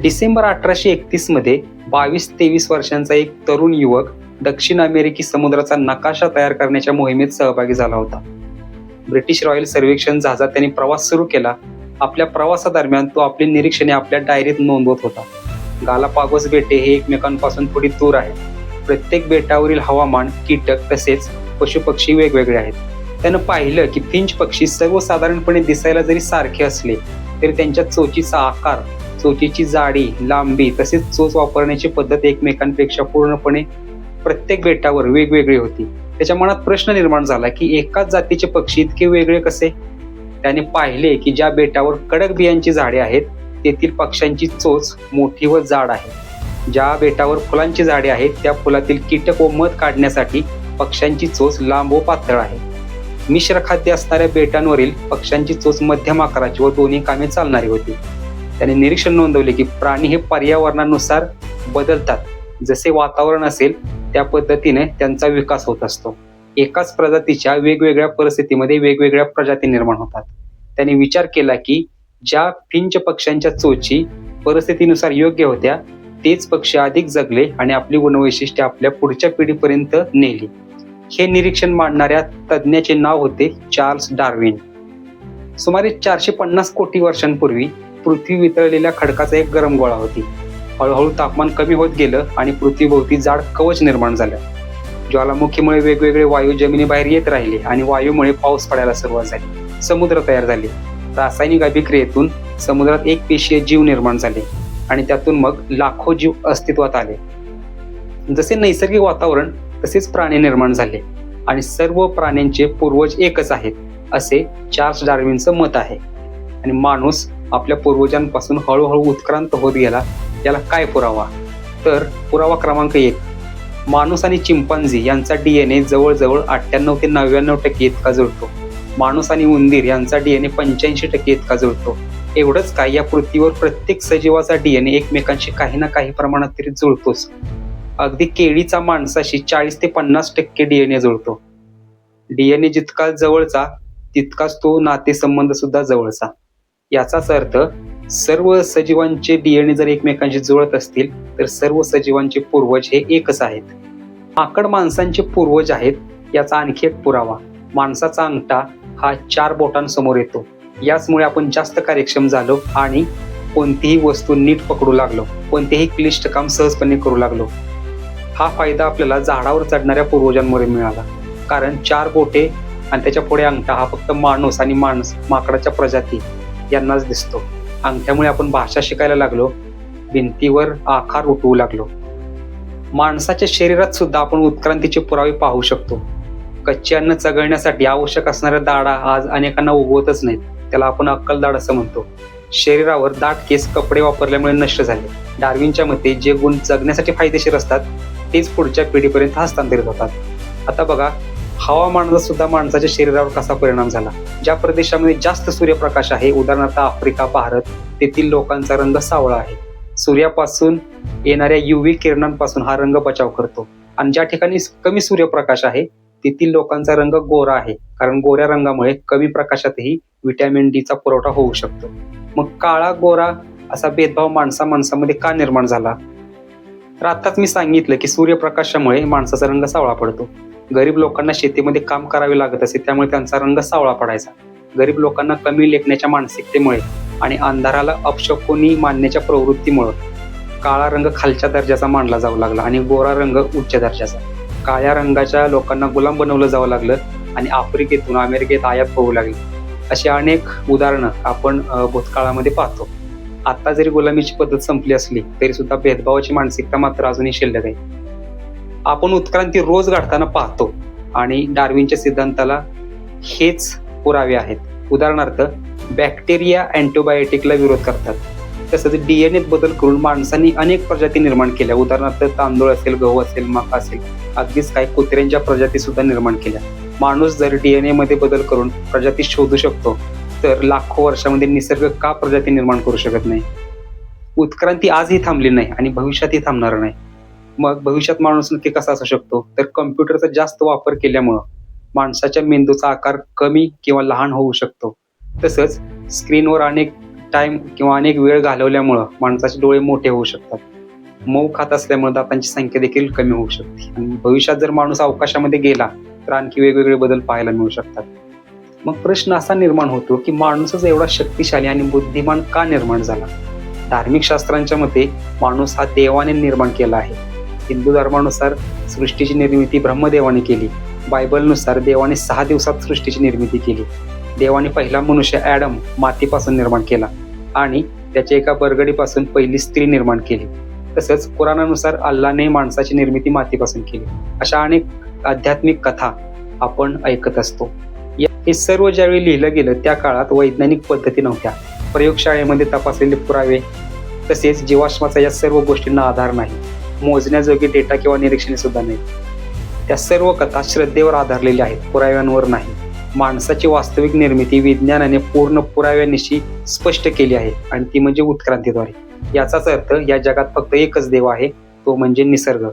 डिसेंबर 1831 मध्ये 22-23 वर्षांचा एक तरुण युवक दक्षिण अमेरिकी समुद्राचा नकाशा तयार करण्याच्या मोहिमेत सहभागी झाला होता. ब्रिटिश रॉयल सर्वेक्षण जहाजात त्यांनी प्रवास सुरू केला. आपल्या प्रवासादरम्यान तो आपली निरीक्षणे आपल्या डायरीत नोंदवत होता. गालापागोस बेटे हे एकमेकांपासून थोडी दूर आहेत. प्रत्येक बेटावरील हवामान, कीटक तसेच पशुपक्षी वेगवेगळे आहेत. त्यानं पाहिलं की फिंच पक्षी सर्वसाधारणपणे दिसायला जरी सारखे असले तरी त्यांच्या चोचीचा आकार, चोचीची जाडी, लांबी तसेच चोच वापरण्याची पद्धत एकमेकांपेक्षा पूर्णपणे प्रत्येक बेटावर वेगवेगळी होती. त्याच्या मनात प्रश्न निर्माण झाला की एकाच जातीचे पक्षी इतके वेगळे कसे? त्याने पाहिले की ज्या बेटावर कडक बियांची झाडे आहेत तेथील पक्ष्यांची चोच मोठी व जाड आहे. ज्या बेटावर फुलांची झाडे आहेत त्या फुलातील कीटक व मध काढण्यासाठी पक्ष्यांची चोच लांब व पातळ आहे. मिश्र खाद्य असणाऱ्या बेटांवरील पक्ष्यांची चोच मध्यम आकाराची व दोन्ही कामे चालणारी होती. त्याने निरीक्षण नोंदवले की प्राणी हे पर्यावरणानुसार बदलतात. जसे वातावरण असेल त्या पद्धतीने त्यांचा विकास होत असतो. एकाच प्रजातीच्या वेगवेगळ्या परिस्थितीमध्ये वेगवेगळ्या प्रजाती निर्माण होतात. त्याने विचार केला की ज्या फिंच पक्ष्यांच्या चोची परिस्थितीनुसार योग्य होत्या तेच पक्षी अधिक जगले आणि आपली गुणवैशिष्ट्ये आपल्या पुढच्या पिढीपर्यंत नेली. हे निरीक्षण मांडणाऱ्या तज्ज्ञाचे नाव होते चार्ल्स डार्विन. सुमारे 450 कोटी वर्षांपूर्वी पृथ्वी वितळलेल्या खडकाचा एक गरम गोळा होती. हळूहळू तापमान कमी होत गेलं आणि पृथ्वीभोवती जाड कवच निर्माण झालं. ज्वालामुखीमुळे वेगवेगळे वायू जमिनीबाहेर येत राहिले आणि वायूमुळे पाऊस पडायला सुरुवात झाली. समुद्र तयार झाले. रासायनिक अभिक्रियेतून समुद्रात एक पेशीय जीव निर्माण झाले आणि त्यातून मग लाखो जीव अस्तित्वात आले. जसे नैसर्गिक वातावरण तसेच प्राणी निर्माण झाले आणि सर्व प्राण्यांचे पूर्वज एकच आहेत असे चार्ल्स डार्विनचं मत आहे. आणि माणूस आपल्या पूर्वजांपासून हळूहळू उत्क्रांत होत गेला. याला काय पुरावा? तर पुरावा क्रमांक 1, माणूस आणि चिंपांझी यांचा DNA जवळजवळ 98 ते 99% इतका जुळतो. माणूस आणि उंदीर यांचा DNA 85% इतका जुळतो. एवढंच काय, या पृथ्वीवर प्रत्येक सजीवाचा DNA एकमेकांशी काही ना काही प्रमाणात तरी जुळतोच. अगदी केळीचा माणसाशी 40 ते 50% DNA जुळतो. DNA जितका जवळचा तितकाच तो नातेसंबंध सुद्धा जवळचा. याचाच अर्थ सर्व सजीवांचे DNA जर एकमेकांशी जुळत असतील तर सर्व सजीवांचे पूर्वज हे एकच आहेत. माकड माणसांचे पूर्वज आहेत याचा आणखी एक पुरावा. माणसाचा अंगठा हा 4 बोटांसमोर येतो. याचमुळे आपण जास्त कार्यक्षम झालो आणि कोणतीही वस्तू नीट पकडू लागलो, कोणतेही क्लिष्ट काम सहजपणे करू लागलो. हा फायदा आपल्याला झाडावर चढणाऱ्या पूर्वजांमुळे मिळाला. कारण 4 बोटे आणि त्याच्या पुढे अंगठा हा फक्त माणूस आणि माकडाच्या प्रजाती यांनाच दिसतो. अंगठ्यामुळे आपण भाषा शिकायला लागलो, भिंतीवर आकार उठवू लागलो. माणसाच्या शरीरात सुद्धा आपण उत्क्रांतीचे पुरावे पाहू शकतो. कच्चे अन्न चघळण्यासाठी आवश्यक असणाऱ्या दाढा आज अनेकांना उगवतच नाहीत. त्याला आपण अक्कलदाढ असं म्हणतो. शरीरावर दाट केस कपडे वापरल्यामुळे नष्ट झाले. डार्विनच्या मते जे गुण जगण्यासाठी फायदेशीर असतात तेच पुढच्या पिढीपर्यंत हस्तांतरित होतात. आता बघा, हवामानाचा सुद्धा माणसाच्या शरीरावर कसा परिणाम झाला. ज्या प्रदेशामध्ये जास्त सूर्यप्रकाश आहे, उदाहरणार्थ आफ्रिका, भारत, तेथील लोकांचा रंग सावळा आहे. सूर्यापासून येणाऱ्या UV किरणांपासून हा रंग बचाव करतो. आणि ज्या ठिकाणी कमी सूर्यप्रकाश आहे तेथील लोकांचा रंग गोरा आहे, कारण गोऱ्या रंगामुळे कमी प्रकाशातही व्हिटॅमिन D चा पुरवठा होऊ शकतो. मग काळा गोरा असा भेदभाव माणसामध्ये का निर्माण झाला? तर आताच मी सांगितलं की सूर्यप्रकाशामुळे माणसाचा रंग सावळा पडतो. गरीब लोकांना शेतीमध्ये काम करावे लागत असे, त्यामुळे त्यांचा रंग सावळा पडायचा. गरीब लोकांना कमी लेखण्याच्या मानसिकतेमुळे आणि अंधाराला अपशकुनी मानण्याच्या प्रवृत्तीमुळे काळा रंग खालच्या दर्जाचा मानला जाऊ लागला आणि गोरा रंग उच्च दर्जाचा. काळ्या रंगाच्या लोकांना गुलाम बनवलं जावं लागलं आणि आफ्रिकेतून अमेरिकेत आयात होऊ लागली. अशी अनेक उदाहरणं आपण भूतकाळामध्ये पाहतो. आता जरी गुलामीची पद्धत संपली असली तरी सुद्धा भेदभावाची मानसिकता मात्र अजूनही शिल्लक आहे. आपण उत्क्रांती रोज घडताना पाहतो आणि डार्विनच्या सिद्धांताला हेच पुरावे आहेत. उदाहरणार्थ, बॅक्टेरिया अँटीबायोटिकला विरोध करतात. तसंच DNA बदल करून माणसांनी अनेक प्रजाती निर्माण केल्या. उदाहरणार्थ, तांदूळ असेल, गहू असेल, मका असेल, अगदीच काही कुत्र्यांच्या प्रजाती सुद्धा निर्माण केल्या. माणूस जर DNA मध्ये बदल करून प्रजाती शोधू शकतो तर लाखो वर्षामध्ये निसर्ग का प्रजाती निर्माण करू शकत नाही? उत्क्रांती आजही थांबली नाही आणि भविष्यातही थांबणार नाही. मग भविष्यात माणूस नक्की कसा असू शकतो? तर कम्प्युटरचा जास्त वापर केल्यामुळं माणसाच्या मेंदूचा आकार कमी किंवा लहान होऊ शकतो. तसंच स्क्रीनवर अनेक टाइम किंवा अनेक वेळ घालवल्यामुळं माणसाचे डोळे मोठे होऊ शकतात. मऊ खात असल्यामुळे दातांची संख्या देखील कमी होऊ शकते आणि भविष्यात जर माणूस अवकाशामध्ये गेला तर आणखी वेगवेगळे बदल पाहायला मिळू शकतात. मग प्रश्न असा निर्माण होतो की माणूसच एवढा शक्तिशाली आणि बुद्धिमान का निर्माण झाला? धार्मिक शास्त्रांच्या मते माणूस हा देवाने निर्माण केला आहे. हिंदू धर्मानुसार सृष्टीची निर्मिती ब्रह्मदेवाने केली. बायबलनुसार देवाने 6 दिवसात सृष्टीची निर्मिती केली. देवाने पहिला मनुष्य ॲडम मातीपासून निर्माण केला आणि त्याच्या एका बरगडीपासून पहिली स्त्री निर्माण केली. तसंच कुराणानुसार अल्लाने माणसाची निर्मिती मातीपासून केली. अशा अनेक आध्यात्मिक कथा आपण ऐकत असतो. हे सर्व ज्यावेळी लिहिलं गेलं त्या काळात वैज्ञानिक पद्धती नव्हत्या. प्रयोगशाळेमध्ये तपासलेले पुरावे तसेच जीवाश्माचा या सर्व गोष्टींना आधार नाही. मोजण्याजोगे डेटा किंवा निरीक्षणे सुद्धा नाही. त्या सर्व कथा श्रद्धेवर आधारलेल्या आहेत, पुराव्यांवर नाही. माणसाची वास्तविक निर्मिती विज्ञानाने पूर्ण पुराव्यानिशी स्पष्ट केली आहे आणि ती म्हणजे उत्क्रांतीद्वारे. याचाच अर्थ या जगात फक्त एकच देव आहे, तो म्हणजे निसर्ग.